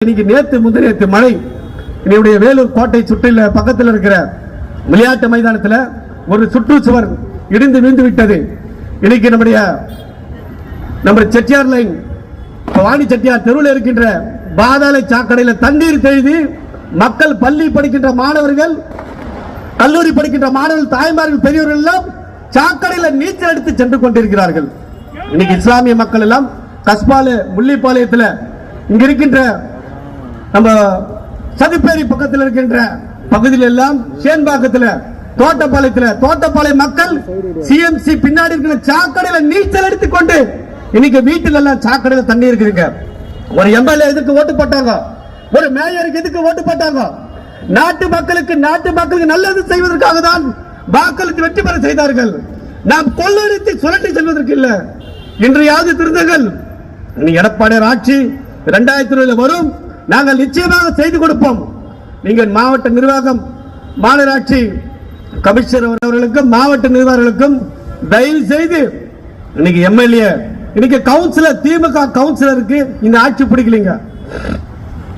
இன்னைக்கு நேற்று முந்தினேற்று மழை என்னுடைய வேலூர் கோட்டை சுற்றில பக்கத்தில் இருக்கிற விளையாட்டு மைதானத்தில் ஒரு சுற்றுச்சுவர் இடிந்து வீழ்ந்து விட்டது. இன்னைக்கு நம்ம செட்டியார் லைன் வாணி செட்டியார் தெருவில் இருக்கின்ற பாதாள சாக்கடையில் தண்ணீர் தெழுதி மக்கள் பள்ளி படிக்கின்ற மாணவர்கள், கல்லூரி படிக்கின்ற மாணவர்கள், தாய்மார்கள், பெரியவர்கள் எல்லாம் சாக்கடையில் நீச்சல் அடித்து சென்று கொண்டிருக்கிறார்கள். இன்னைக்கு இஸ்லாமிய மக்கள் எல்லாம் கஸ்பால முள்ளிப்பாளையத்தில் இங்க இருக்கின்ற நம்ம சதிப்பேரி பக்கத்தில் இருக்கின்ற பகுதியில் எல்லாம் சேன்பாக்கத்தில் தோட்டப்பாளையம் மக்கள் சிஎம்சி பின்னாடி இருக்கிற சாக்கடையில் நீச்சல் அடித்துக் கொண்டு இன்னைக்கு வீட்டில் எல்லாம் சாக்கடையில் தண்ணி இருக்குதுங்க. ஒரு எம்எல்ஏ எதுக்கு ஓட்டு போட்டாங்க, ஒரு மேயருக்கு எதுக்கு ஓட்டு போட்டாங்க? நாட்டு மக்களுக்கு நல்லது செய்வதற்காக தான் வாக்களித்து வெற்றி பெற செய்தார்கள். நாம் கொள்ளடித்து சுரண்டி செல்வதற்கு இல்ல. இன்றையாவது திருந்தங்கள். எடப்பாடியார் ஆட்சி 2020 வரும், நாங்கள் நிச்சயமாக செய்து கொடுப்போம். நீங்கள் மாவட்ட நிர்வாகம், மாநகராட்சி கமிஷனர் அவர்களுக்கும் மாவட்ட நிர்வாகிகளுக்கும் தயவு செய்து இன்னைக்கு எம்எல்ஏ, இன்னைக்கு கவுன்சிலர், திமுக கவுன்சிலருக்கு இந்த ஆட்சி பிடிக்கலீங்க.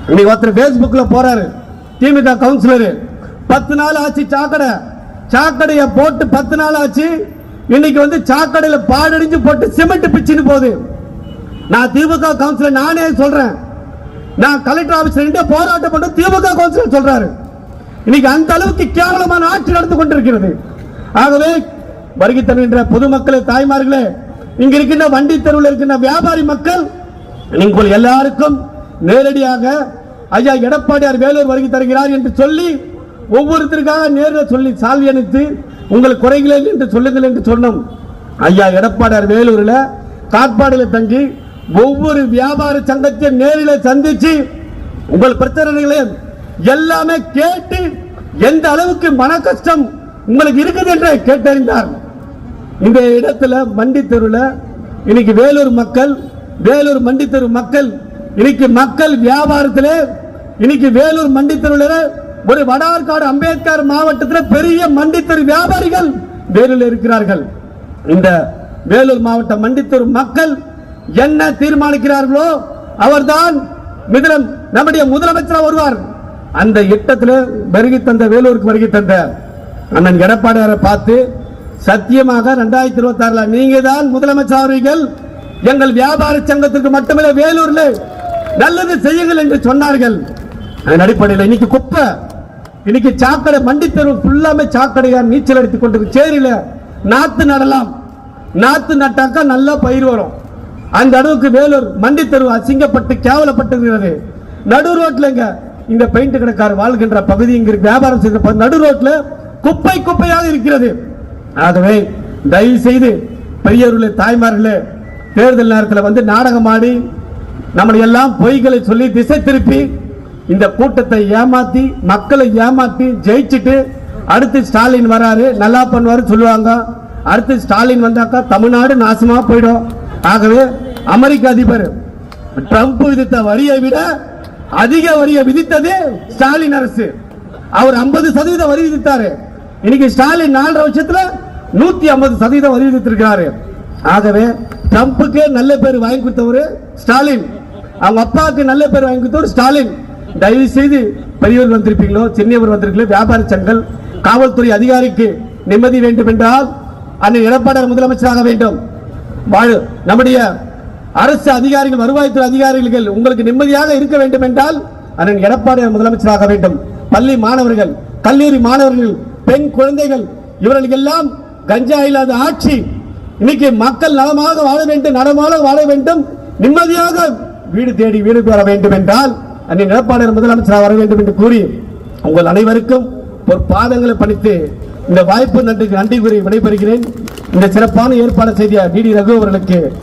இன்னைக்கு ஒருத்தர் பேஸ்புக்ல போறாரு, திமுக கவுன்சிலர் 10 நாள் ஆச்சு சாக்கடைய போட்டு 10 நாள் ஆச்சு. இன்னைக்கு சாக்கடையில பாடடிஞ்சு போட்டு சிமெண்ட் பிச்சுன்னு போகுது. நான் திமுக கவுன்சிலர் நானே சொல்றேன், நான் கலெக்டர் ஆபீஸ்ல போராட்டம் பண்ண திமுக கவுன்சிலர் சொல்றாரு. இன்னைக்கு அந்த அளவுக்கு கேவலமான ஆட்சி நடந்து கொண்டிருக்கிறது. ஆகவே வருகை தருகின்ற பொதுமக்களே, தாய்மார்களே, இங்க இருக்கின்ற வண்டி தெருவில் இருக்கின்ற வியாபாரி மக்கள், நீங்கள் எல்லாருக்கும் நேரடியாக ஐயா எடப்பாடியார் வேலூர் வருகை தருகிறார் என்று சொல்லி ஒவ்வொருத்தருக்காக நேரில் சொல்லி சால்வி அணித்து உங்கள் குறைகளை என்று சொல்லுங்கள் என்று சொன்னோம். ஐயா எடப்பாடியார் வேலூரில் காட்பாடியில் தங்கி ஒவ்வொரு வியாபார சங்கத்தையும் நேரில் சந்திச்சு உங்கள் பிரச்சனைகளை எல்லாமே கேட்டு எந்த அளவுக்கு மன கஷ்டம் உங்களுக்கு இருக்குது என்று கேட்டறிந்தார். இந்த இடத்துல மண்டி தெருவில் இன்னைக்கு வேலூர் மண்டி தெரு மக்கள் இன்னைக்கு மக்கள் வியாபாரத்தில் இன்னைக்கு வேலூர் மண்டி தெருவில் ஒரு வடார்காடு அம்பேத்கர் மாவட்டத்தில் பெரிய மண்டி தெரு வியாபாரிகள் வேலூரில் இருக்கிறார்கள். இந்த வேலூர் மாவட்ட மண்டி தெரு மக்கள் என்ன தீர்மானிக்கிறார்களோ அவர்தான் நம்முடைய முதலமைச்சர் வருவார். அந்த திட்டத்தில் வருகை தந்த வேலூருக்கு வருகை தந்த அண்ணன் எடப்பாடியாரை பார்த்து சத்தியமாக 2026 நீங்க தான் முதலமைச்சர் ஆவீர்கள், எங்கள் வியாபார சங்கத்திற்கு மட்டுமல்ல வேலூரில் நல்லது செய்யுங்கள் என்று சொன்னார்கள். அதன் அடிப்படையில் இன்னைக்கு குப்பை, இன்னைக்கு சாக்கடை, மண்டி தெரு ஃபுல்லாமே சாக்கடையார் நீச்சல் அடித்துக் கொண்டு சேரியில நாத்து நடலாம். நாத்து நட்டாக்கா நல்லா பயிர் வரும். அந்த அளவுக்கு வேலூர் மண்டி தெரு அசிங்கப்பட்டு கேவலப்பட்டிருக்கிறது. நடு ரோட்ல இந்த பெயிண்ட் கடைக்காரர் வாழ்கின்ற பகுதி, இங்க வியாபாரம் செய்கிற நடு ரோட்ல குப்பையாக இருக்கிறது. ஆகவே தயவு செய்து பெரியவர்களே, தாய்மார்களே, தேர்தல் நேரத்தில் நாடகம் ஆடி நம்மளை எல்லாம் பொய்களை சொல்லி திசை திருப்பி இந்த கூட்டத்தை ஏமாத்தி மக்களை ஏமாத்தி ஜெயிச்சுட்டு அடுத்து ஸ்டாலின் வராரு நல்லா பண்ணுவாரு சொல்லுவாங்க. அடுத்து ஸ்டாலின் வந்தாக்கா தமிழ்நாடு நாசமா போயிடும். ஆகவே அமெரிக்க அதிபர் ட்ரம்ப் விதித்த வரியை விட அதிக வரியை விதித்தது ஸ்டாலின் அரசு. அவர் 50% வரி விதித்தாரு. இன்னைக்கு ஸ்டாலின் 4.5 வருஷத்துல 150% வரி விதித்திருக்கிறாரு. ஆகவே ட்ரம்புக்கு நல்ல பேர் வாங்கி கொடுத்தவர் ஸ்டாலின், அவங்க அப்பாவுக்கு நல்ல பேர் வாங்கி கொடுத்தவர் ஸ்டாலின். தயவு செய்து பெரியவர் வந்திருப்பீங்களோ, சின்னவர் வந்திருக்கீங்களோ, வியாபார சங்கங்கள், காவல்துறை அதிகாரிக்கு நிம்மதி வேண்டும் என்றால் அண்ணன் எடப்பாடியார் முதலமைச்சராக வேண்டும். நம்முடைய அரசு அதிகாரிகள், வருவாய்த்துறை அதிகாரிகள் உங்களுக்கு நிம்மதியாக இருக்க வேண்டும் என்றால் அண்ணன் எடப்பாடியார் முதலமைச்சராக வேண்டும். பள்ளி மாணவர்கள், கல்லூரி மாணவர்கள், பெண் குழந்தைகள், இவர்களுக்கு எல்லாம் கஞ்சா இல்லாத ஆட்சி. இன்னைக்கு மக்கள் நலமாக வாழ வேண்டும், நலமாக வாழ வேண்டும், நிம்மதியாக வீடு தேடி வீடு பெற வேண்டும் என்றால் அண்ணன் எடப்பாடியார் முதலமைச்சராக வர வேண்டும் என்று கூறி உங்கள் அனைவருக்கும் ஒரு பாதங்களை பணித்து இந்த வாய்ப்பு நன்றி கூறி விடைபெறுகிறேன். இந்த சிறப்பான ஏற்பாடு செய்த டிடி ரகு அவர்களுக்கு